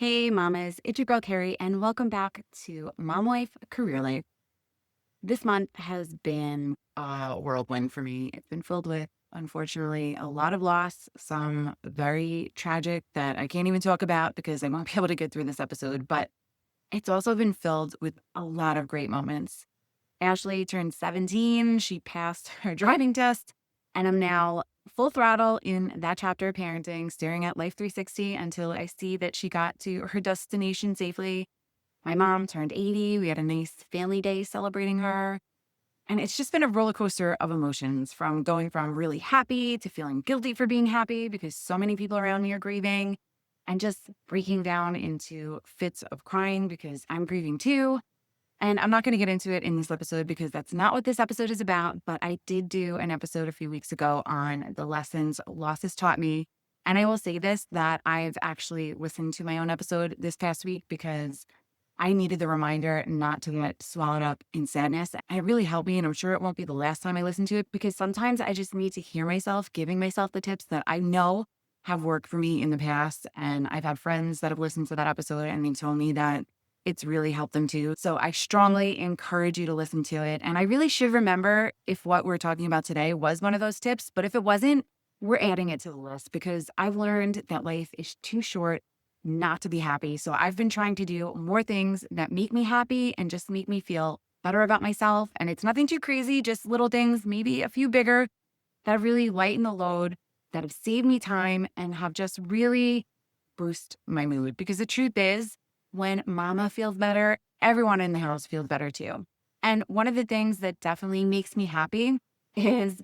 Hey, mamas, it's your girl Carrie, and welcome back to Mom Life Career Life. This month has been a whirlwind for me. It's been filled with, unfortunately, a lot of loss, some very tragic that I can't even talk about because I won't be able to get through this episode, but it's also been filled with a lot of great moments. Ashley turned 17. She passed her driving test, and I'm now full throttle in that chapter of parenting, staring at Life 360 until I see that she got to her destination safely. My mom turned 80. We had a nice family day celebrating her. And it's just been a roller coaster of emotions from going from really happy to feeling guilty for being happy because so many people around me are grieving and just breaking down into fits of crying because I'm grieving too. And I'm not going to get into it in this episode because that's not what this episode is about. But I did do an episode a few weeks ago on the lessons loss has taught me. And I will say this, that I've actually listened to my own episode this past week because I needed the reminder not to get swallowed up in sadness. And it really helped me. And I'm sure it won't be the last time I listen to it because sometimes I just need to hear myself giving myself the tips that I know have worked for me in the past. And I've had friends that have listened to that episode and they told me that it's really helped them too. So I strongly encourage you to listen to it. And I really should remember if what we're talking about today was one of those tips. But if it wasn't, we're adding it to the list because I've learned that life is too short not to be happy. So I've been trying to do more things that make me happy and just make me feel better about myself. And it's nothing too crazy, just little things, maybe a few bigger that really lighten the load, that have saved me time and have just really boost my mood. Because the truth is, when mama feels better, everyone in the house feels better too. And one of the things that definitely makes me happy is,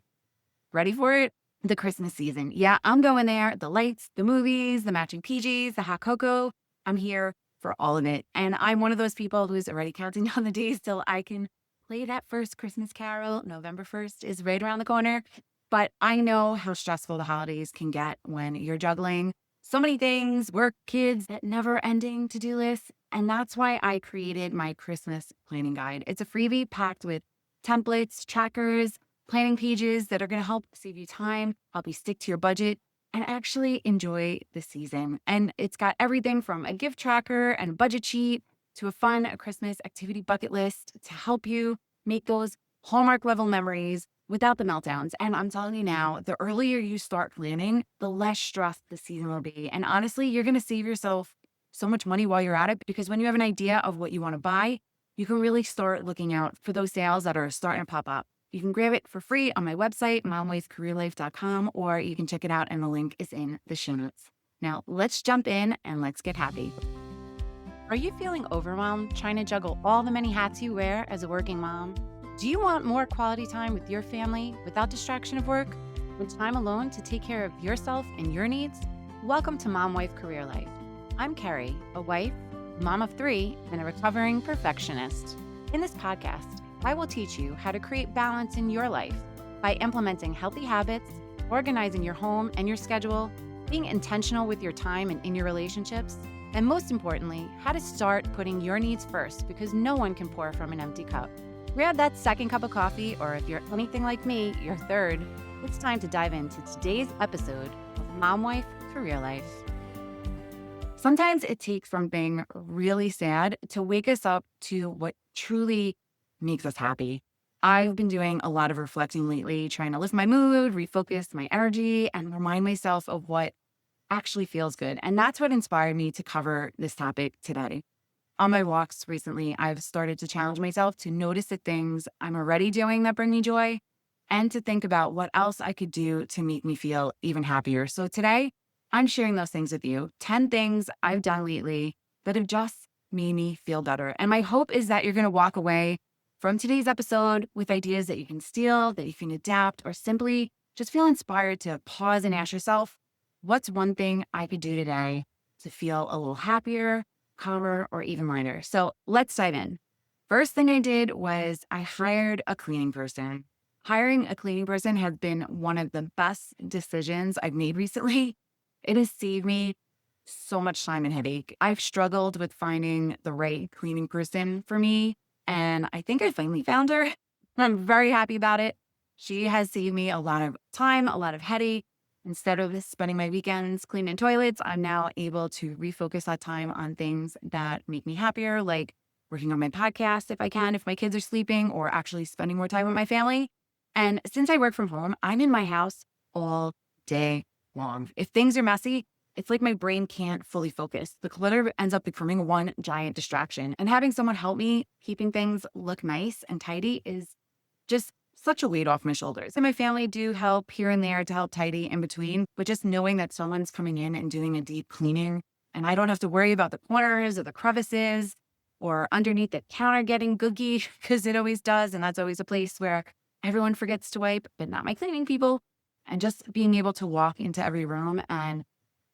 ready for it? The Christmas season. Yeah, I'm going there. The lights, the movies, the matching PJs, the hot cocoa. I'm here for all of it. And I'm one of those people who's already counting down the days till I can play that first Christmas carol. November 1st is right around the corner. But I know how stressful the holidays can get when you're juggling so many things, work, kids, that never ending to-do list. And that's why I created my Christmas planning guide. It's a freebie packed with templates, trackers, planning pages that are going to help save you time, help you stick to your budget, and actually enjoy the season. And it's got everything from a gift tracker and a budget sheet to a fun Christmas activity bucket list to help you make those Hallmark level memories without the meltdowns. And I'm telling you now, the earlier you start planning, the less stressed the season will be. And honestly, you're going to save yourself so much money while you're at it because when you have an idea of what you want to buy, you can really start looking out for those sales that are starting to pop up. You can grab it for free on my website, momwifecareerlife.com, or you can check it out and the link is in the show notes. Now, let's jump in and let's get happy. Are you feeling overwhelmed trying to juggle all the many hats you wear as a working mom? Do you want more quality time with your family without distraction of work and time alone to take care of yourself and your needs? Welcome to Mom Wife Career Life. I'm Carrie, a wife, mom of 3, and a recovering perfectionist. In this podcast, I will teach you how to create balance in your life by implementing healthy habits, organizing your home and your schedule, being intentional with your time and in your relationships, and most importantly, how to start putting your needs first because no one can pour from an empty cup. Grab that second cup of coffee, or if you're anything like me, your third. It's time to dive into today's episode of Mom Wife Career Life. Sometimes it takes something really sad to wake us up to what truly makes us happy. I've been doing a lot of reflecting lately, trying to lift my mood, refocus my energy, and remind myself of what actually feels good. And that's what inspired me to cover this topic today. On my walks recently, I've started to challenge myself to notice the things I'm already doing that bring me joy and to think about what else I could do to make me feel even happier. So today, I'm sharing those things with you. 10 things I've done lately that have just made me feel better. And my hope is that you're going to walk away from today's episode with ideas that you can steal, that you can adapt, or simply just feel inspired to pause and ask yourself, what's one thing I could do today to feel a little happier, calmer, or even lighter? So let's dive in. First thing I did was I hired a cleaning person. Hiring a cleaning person has been one of the best decisions I've made recently. It has saved me so much time and headache. I've struggled with finding the right cleaning person for me, and I think I finally found her. I'm very happy about it. She has saved me a lot of time, a lot of headache, Instead of spending my weekends cleaning toilets, I'm now able to refocus that time on things that make me happier, like working on my podcast if I can, if my kids are sleeping, or actually spending more time with my family. And since I work from home, I'm in my house all day long. If things are messy, it's like my brain can't fully focus. The clutter ends up becoming one giant distraction. And having someone help me keeping things look nice and tidy is just such a weight off my shoulders. And my family do help here and there to help tidy in between, but just knowing that someone's coming in and doing a deep cleaning and I don't have to worry about the corners or the crevices or underneath the counter getting googie because it always does. And that's always a place where everyone forgets to wipe, but not my cleaning people. And just being able to walk into every room and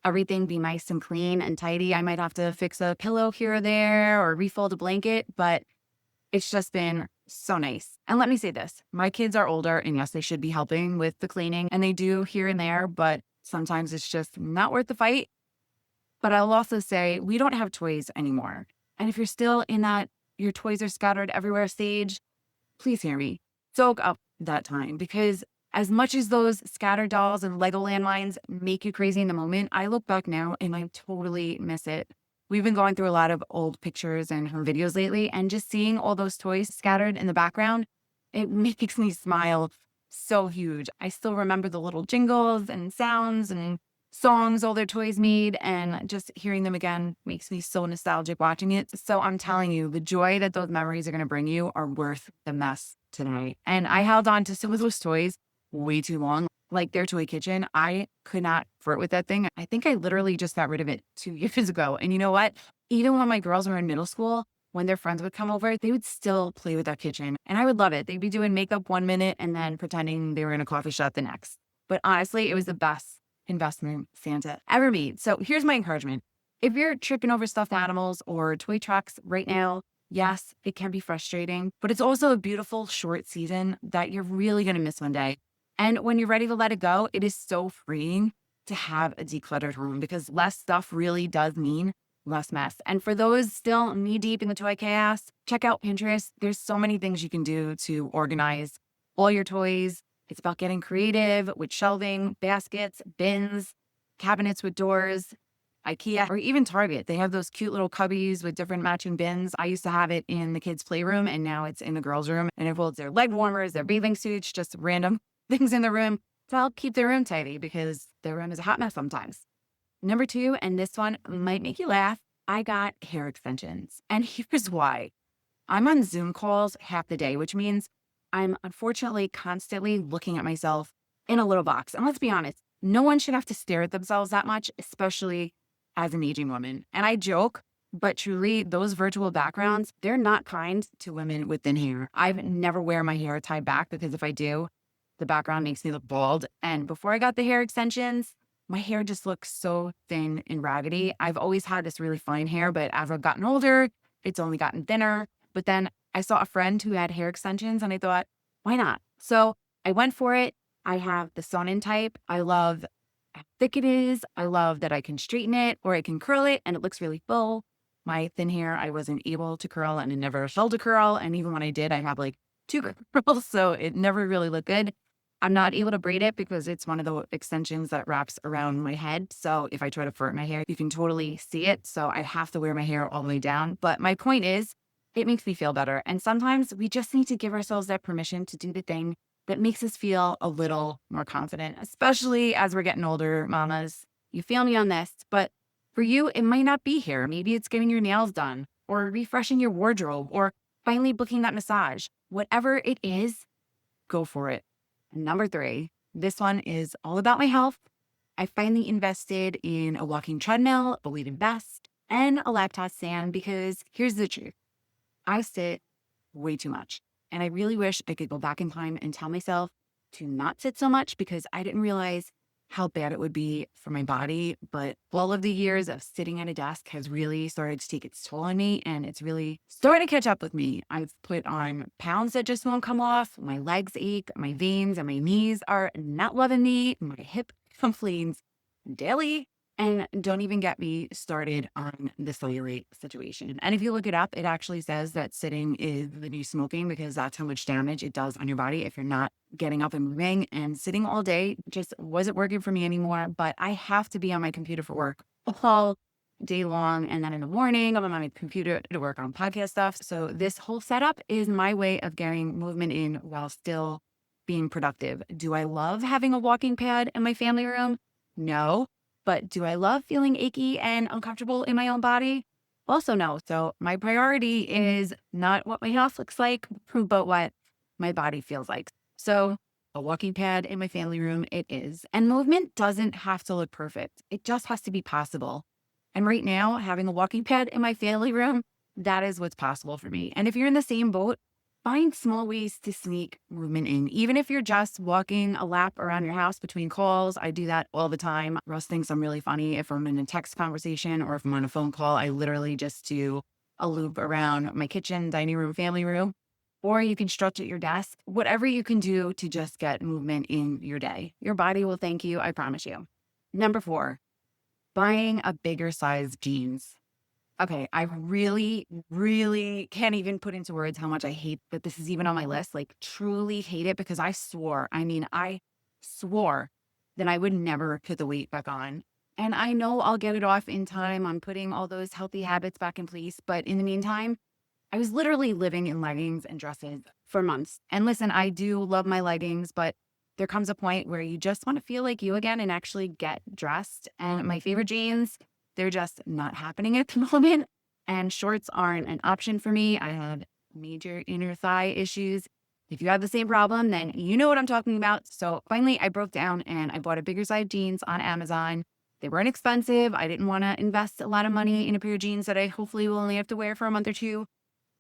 everything be nice and clean and tidy. I might have to fix a pillow here or there or refold a blanket, but it's just been so nice. And let me say this, my kids are older and yes, they should be helping with the cleaning and they do here and there, but sometimes it's just not worth the fight. But I'll also say we don't have toys anymore. And if you're still in that, your toys are scattered everywhere stage, please hear me. Soak up that time because as much as those scattered dolls and Lego landmines make you crazy in the moment, I look back now and I totally miss it. We've been going through a lot of old pictures and her videos lately, and just seeing all those toys scattered in the background, it makes me smile so huge. I still remember the little jingles and sounds and songs all their toys made, and just hearing them again makes me so nostalgic watching it. So I'm telling you, the joy that those memories are going to bring you are worth the mess today. And I held on to some of those toys way too long. Like their toy kitchen, I could not flirt with that thing. I think I literally just got rid of it 2 years ago. And you know what? Even when my girls were in middle school, when their friends would come over, they would still play with that kitchen. And I would love it. They'd be doing makeup 1 minute and then pretending they were in a coffee shop the next. But honestly, it was the best investment Santa ever made. So here's my encouragement. If you're tripping over stuffed animals or toy trucks right now, yes, it can be frustrating, but it's also a beautiful short season that you're really going to miss one day. And when you're ready to let it go, it is so freeing to have a decluttered room because less stuff really does mean less mess. And for those still knee deep in the toy chaos, check out Pinterest. There's so many things you can do to organize all your toys. It's about getting creative with shelving, baskets, bins, cabinets with doors, IKEA, or even Target. They have those cute little cubbies with different matching bins. I used to have it in the kids' playroom and now it's in the girls' room. And it holds their leg warmers, their bathing suits, just random things in the room to help keep their room tidy because their room is a hot mess sometimes. Number 2, and this one might make you laugh, I got hair extensions. And here's why. I'm on Zoom calls half the day, which means I'm unfortunately constantly looking at myself in a little box. And let's be honest, no one should have to stare at themselves that much, especially as an aging woman. And I joke, but truly those virtual backgrounds, they're not kind to women with thin hair. I've never wear my hair tied back because if I do, the background makes me look bald. And before I got the hair extensions, my hair just looks so thin and raggedy. I've always had this really fine hair, but as I've gotten older, it's only gotten thinner. But then I saw a friend who had hair extensions and I thought, why not? So I went for it. I have the Sonnen type. I love how thick it is. I love that I can straighten it or I can curl it and it looks really full. My thin hair, I wasn't able to curl and it never felt a curl. And even when I did, I have like 2 curls, so it never really looked good. I'm not able to braid it because it's one of the extensions that wraps around my head. So if I try to flirt my hair, you can totally see it. So I have to wear my hair all the way down. But my point is, it makes me feel better. And sometimes we just need to give ourselves that permission to do the thing that makes us feel a little more confident, especially as we're getting older, mamas. You feel me on this, but for you, it might not be hair. Maybe it's getting your nails done or refreshing your wardrobe or finally booking that massage. Whatever it is, go for it. Number 3, this one is all about my health. I finally invested in a walking treadmill, a weighted vest, and a laptop stand because here's the truth. I sit way too much. And I really wish I could go back in time and tell myself to not sit so much because I didn't realize how bad it would be for my body. But all of the years of sitting at a desk has really started to take its toll on me and it's really starting to catch up with me. I've put on pounds that just won't come off. My legs ache, my veins and my knees are not loving me. My hip complains daily. And don't even get me started on the cellulite situation. And if you look it up, it actually says that sitting is the new smoking because that's how much damage it does on your body if you're not getting up and moving. And sitting all day just wasn't working for me anymore. But I have to be on my computer for work all day long. And then in the morning, I'm on my computer to work on podcast stuff. So this whole setup is my way of getting movement in while still being productive. Do I love having a walking pad in my family room? No. But do I love feeling achy and uncomfortable in my own body? Also, no. So my priority is not what my house looks like, but what my body feels like. So a walking pad in my family room, it is. And movement doesn't have to look perfect. It just has to be possible. And right now, having a walking pad in my family room, that is what's possible for me. And if you're in the same boat, find small ways to sneak movement in. Even if you're just walking a lap around your house between calls, I do that all the time. Russ thinks I'm really funny if I'm in a text conversation or if I'm on a phone call. I literally just do a loop around my kitchen, dining room, family room, or you can stretch at your desk. Whatever you can do to just get movement in your day. Your body will thank you, I promise you. Number 4, buying a bigger size jeans. Okay, I really, really can't even put into words how much I hate that this is even on my list. Like, truly hate it because I swore that I would never put the weight back on. And I know I'll get it off in time. I'm putting all those healthy habits back in place. But in the meantime, I was literally living in leggings and dresses for months. And listen, I do love my leggings, but there comes a point where you just want to feel like you again and actually get dressed. And my favorite jeans, they're just not happening at the moment. And shorts aren't an option for me. I had major inner thigh issues. If you have the same problem, then you know what I'm talking about. So finally, I broke down and I bought a bigger size jeans on Amazon. They weren't expensive. I didn't want to invest a lot of money in a pair of jeans that I hopefully will only have to wear for a month or two.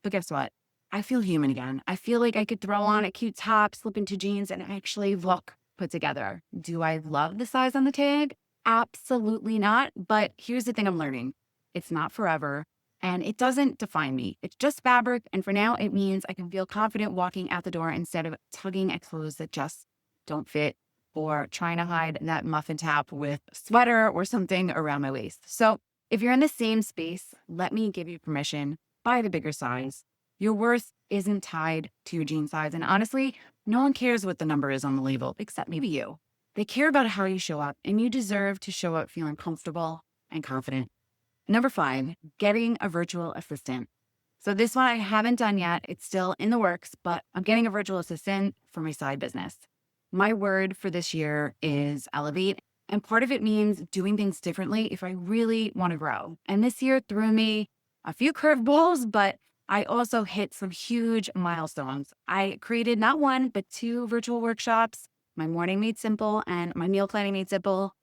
But guess what? I feel human again. I feel like I could throw on a cute top, slip into jeans, and actually look put together. Do I love the size on the tag? Absolutely not. But here's the thing I'm learning. It's not forever, and it doesn't define me. It's just fabric, and for now, it means I can feel confident walking out the door instead of tugging at clothes that just don't fit or trying to hide that muffin top with a sweater or something around my waist. So if you're in the same space, let me give you permission. Buy the bigger size. Your worth isn't tied to your jean size. And honestly, no one cares what the number is on the label, except maybe you. They care about how you show up, and you deserve to show up feeling comfortable and confident. Number 5, getting a virtual assistant. So this one I haven't done yet. It's still in the works, but I'm getting a virtual assistant for my side business. My word for this year is elevate. And part of it means doing things differently if I really want to grow. And this year threw me a few curveballs, but I also hit some huge milestones. I created not one, but 2 virtual workshops, my morning made simple and my meal planning made simple.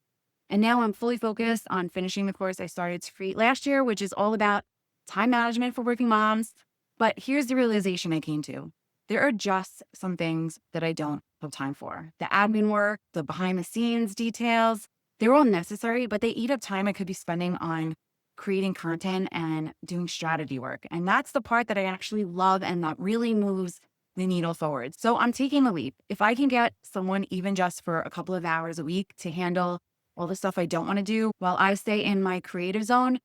And now I'm fully focused on finishing the course I started to create last year, which is all about time management for working moms. But here's the realization I came to. There are just some things that I don't have time for. The admin work, the behind the scenes details, they're all necessary, but they eat up time I could be spending on creating content and doing strategy work. And that's the part that I actually love and that really moves the needle forward. So I'm taking the leap. If I can get someone even just for a couple of hours a week to handle all the stuff I don't want to do while I stay in my creative zone,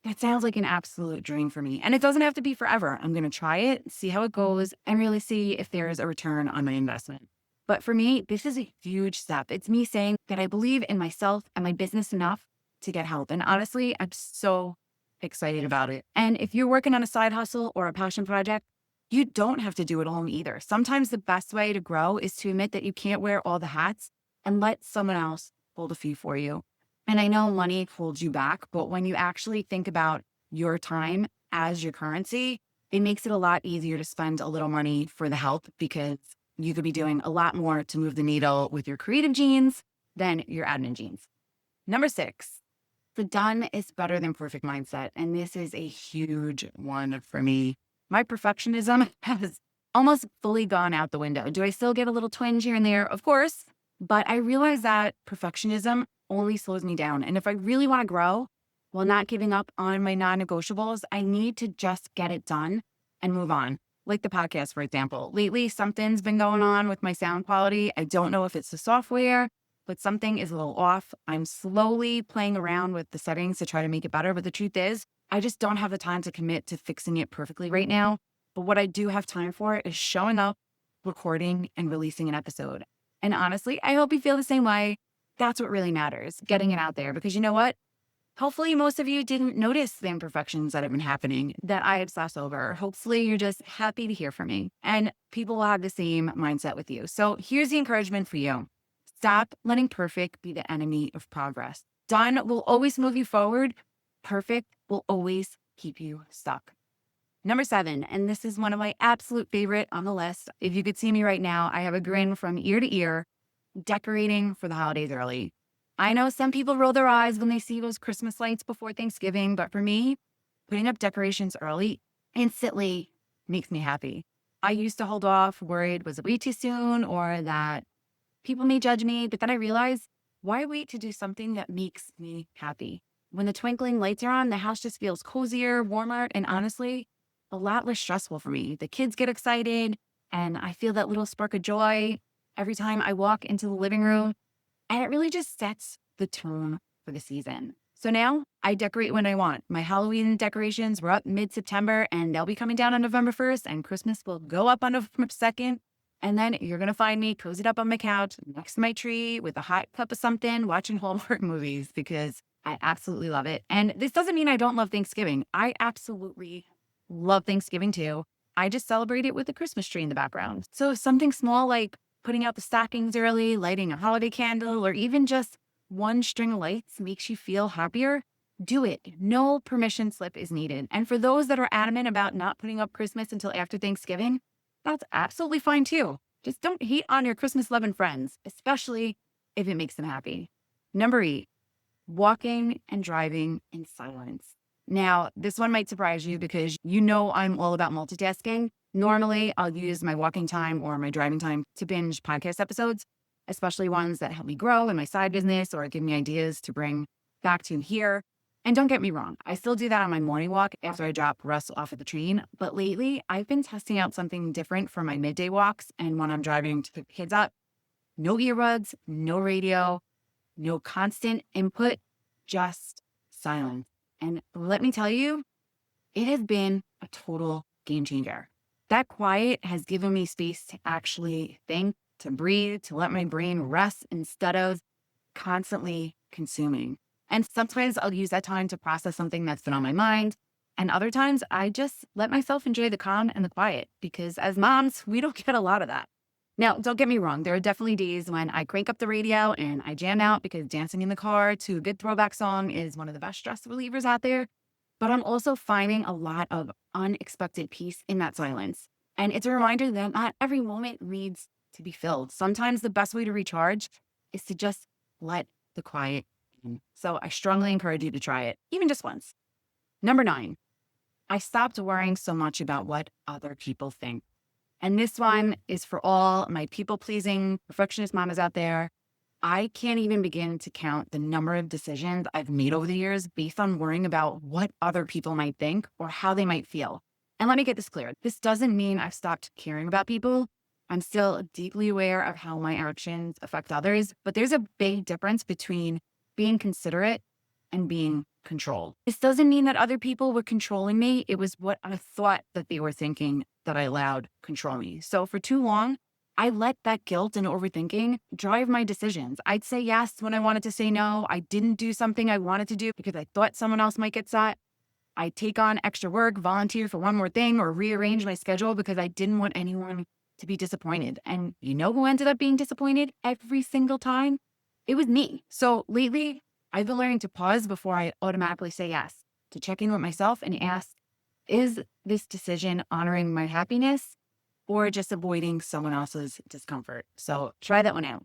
that sounds like an absolute dream for me. And it doesn't have to be forever. I'm going to try it, see how it goes, and really see if there is a return on my investment. But for me, this is a huge step. It's me saying that I believe in myself and my business enough to get help. And honestly, I'm so excited about it. And if you're working on a side hustle or a passion project, you don't have to do it alone either. Sometimes the best way to grow is to admit that you can't wear all the hats and let someone else hold a few for you. And I know money holds you back, but when you actually think about your time as your currency, it makes it a lot easier to spend a little money for the help because you could be doing a lot more to move the needle with your creative jeans than your admin jeans. Number 6, the done is better than perfect mindset. And this is a huge one for me. My perfectionism has almost fully gone out the window. Do I still get a little twinge here and there? Of course. But I realize that perfectionism only slows me down. And if I really want to grow while not giving up on my non-negotiables, I need to just get it done and move on. Like the podcast, for example. Lately, something's been going on with my sound quality. I don't know if it's the software. but something is a little off. I'm slowly playing around with the settings to try to make it better. But the truth is, I just don't have the time to commit to fixing it perfectly right now. But what I do have time for is showing up, recording, and releasing an episode. And honestly, I hope you feel the same way. That's what really matters, getting it out there. Because you know what? Hopefully, most of you didn't notice the imperfections that have been happening that I obsess over. Hopefully, you're just happy to hear from me and people will have the same mindset with you. So here's the encouragement for you. Stop letting perfect be the enemy of progress. Done will always move you forward. Perfect will always keep you stuck. Number 7, and this is one of my absolute favorite on the list. If you could see me right now, I have a grin from ear to ear, decorating for the holidays early. I know some people roll their eyes when they see those Christmas lights before Thanksgiving, but for me, putting up decorations early instantly makes me happy. I used to hold off, worried was it way too soon or that people may judge me, but then I realized, why wait to do something that makes me happy? When the twinkling lights are on, the house just feels cozier, warmer, and honestly, a lot less stressful for me. The kids get excited, and I feel that little spark of joy every time I walk into the living room. And it really just sets the tone for the season. So now I decorate when I want. My Halloween decorations were up mid-September and they'll be coming down on November 1st and Christmas will go up on November 2nd. And then you're going to find me cozied up on my couch next to my tree with a hot cup of something, watching Hallmark movies because I absolutely love it. And this doesn't mean I don't love Thanksgiving. I absolutely love Thanksgiving too. I just celebrate it with a Christmas tree in the background. So something small like putting out the stockings early, lighting a holiday candle, or even just one string of lights makes you feel happier, do it. No permission slip is needed. And for those that are adamant about not putting up Christmas until after Thanksgiving, that's absolutely fine too. Just don't hate on your Christmas loving friends, especially if it makes them happy. Number 8, walking and driving in silence. Now, this one might surprise you because you know I'm all about multitasking. Normally, I'll use my walking time or my driving time to binge podcast episodes, especially ones that help me grow in my side business or give me ideas to bring back to here. And don't get me wrong, I still do that on my morning walk after I drop Russ off at the train. But lately, I've been testing out something different for my midday walks and when I'm driving to pick the kids up. No earbuds, no radio, no constant input, just silence. And let me tell you, it has been a total game changer. That quiet has given me space to actually think, to breathe, to let my brain rest instead of constantly consuming. And sometimes I'll use that time to process something that's been on my mind. And other times I just let myself enjoy the calm and the quiet because as moms, we don't get a lot of that. Now, don't get me wrong. There are definitely days when I crank up the radio and I jam out because dancing in the car to a good throwback song is one of the best stress relievers out there. But I'm also finding a lot of unexpected peace in that silence. And it's a reminder that not every moment needs to be filled. Sometimes the best way to recharge is to just let the quiet in. So I strongly encourage you to try it, even just once. Number 9, I stopped worrying so much about what other people think. And this one is for all my people-pleasing perfectionist mamas out there. I can't even begin to count the number of decisions I've made over the years based on worrying about what other people might think or how they might feel. And let me get this clear. This doesn't mean I've stopped caring about people. I'm still deeply aware of how my actions affect others, but there's a big difference between being considerate and being controlled. This doesn't mean that other people were controlling me. It was what I thought that they were thinking that I allowed control me. So for too long, I let that guilt and overthinking drive my decisions. I'd say yes when I wanted to say no. I didn't do something I wanted to do because I thought someone else might get sad. I'd take on extra work, volunteer for one more thing, or rearrange my schedule because I didn't want anyone to be disappointed. And you know who ended up being disappointed every single time? It was me. So lately, I've been learning to pause before I automatically say yes, to check in with myself and ask, is this decision honoring my happiness or just avoiding someone else's discomfort? So try that one out.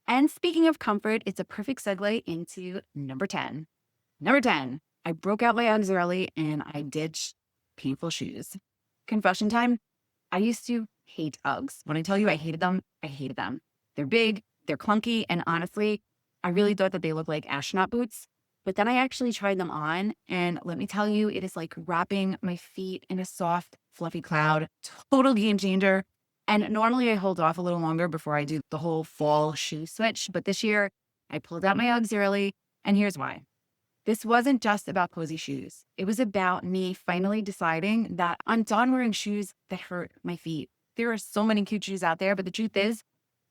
And speaking of comfort, it's a perfect segue into number 10. Number 10, I broke out my Uggs early and I ditched painful shoes. Confession time, I used to hate Uggs. When I tell you I hated them, I hated them. They're big, they're clunky, and honestly, I really thought that they looked like astronaut boots. But then I actually tried them on, and let me tell you, it is like wrapping my feet in a soft, fluffy cloud. Total game changer. And normally I hold off a little longer before I do the whole fall shoe switch. But this year I pulled out my Uggs early. And here's why. This wasn't just about cozy shoes. It was about me finally deciding that I'm done wearing shoes that hurt my feet. There are so many cute shoes out there, but the truth is,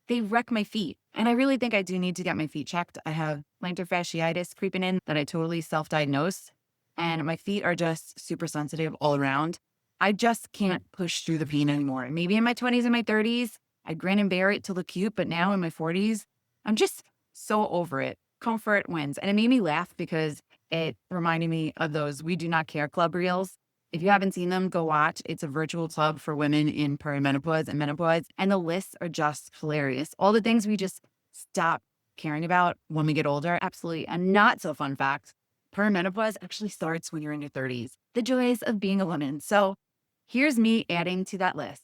they wreck my feet. And I really think I do need to get my feet checked. I have plantar fasciitis creeping in that I totally self-diagnosed, and my feet are just super sensitive all around. I just can't push through the pain anymore. Maybe in my 20s and my 30s, I'd grin and bear it to look cute, but now in my 40s, I'm just so over it. Comfort wins. And it made me laugh because it reminded me of those We Do Not Care Club reels. If you haven't seen them, go watch. It's a virtual club for women in perimenopause and menopause, and the lists are just hilarious. All the things we just stop caring about when we get older. Absolutely. A not so fun fact, perimenopause actually starts when you're in your 30s. The joys of being a woman. So here's me adding to that list.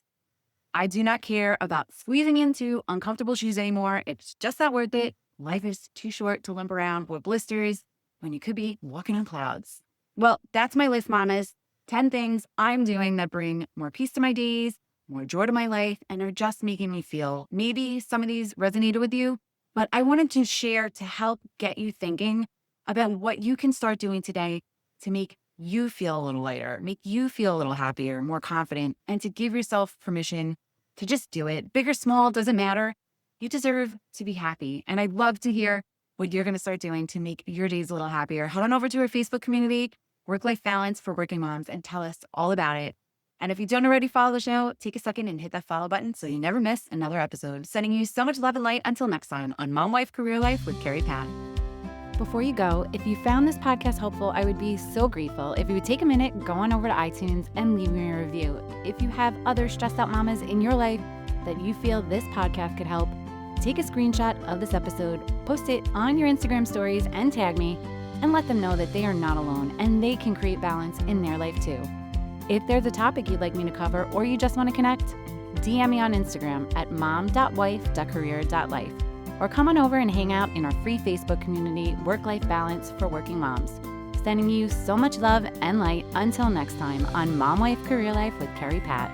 I do not care about squeezing into uncomfortable shoes anymore. It's just not worth it. Life is too short to limp around with blisters when you could be walking on clouds. Well, that's my list, mamas. 10 things I'm doing that bring more peace to my days, more joy to my life, and are just making me feel. Maybe some of these resonated with you, but I wanted to share to help get you thinking about what you can start doing today to make you feel a little lighter, make you feel a little happier, more confident, and to give yourself permission to just do it. Big or small, doesn't matter. You deserve to be happy. And I'd love to hear what you're going to start doing to make your days a little happier. Head on over to our Facebook community, Work-Life Balance for Working Moms, and tell us all about it. And if you don't already follow the show, take a second and hit that follow button so you never miss another episode. Sending you so much love and light until next time on Mom Wife Career Life with Carrie Pat. Before you go, if you found this podcast helpful, I would be so grateful if you would take a minute, go on over to iTunes and leave me a review. If you have other stressed out mamas in your life that you feel this podcast could help, take a screenshot of this episode, post it on your Instagram stories and tag me, and let them know that they are not alone and they can create balance in their life too. If there's a topic you'd like me to cover or you just want to connect, DM me on Instagram at mom.wife.career.life or come on over and hang out in our free Facebook community, Work-Life Balance for Working Moms. Sending you so much love and light until next time on Mom Wife Career Life with Carrie Pat.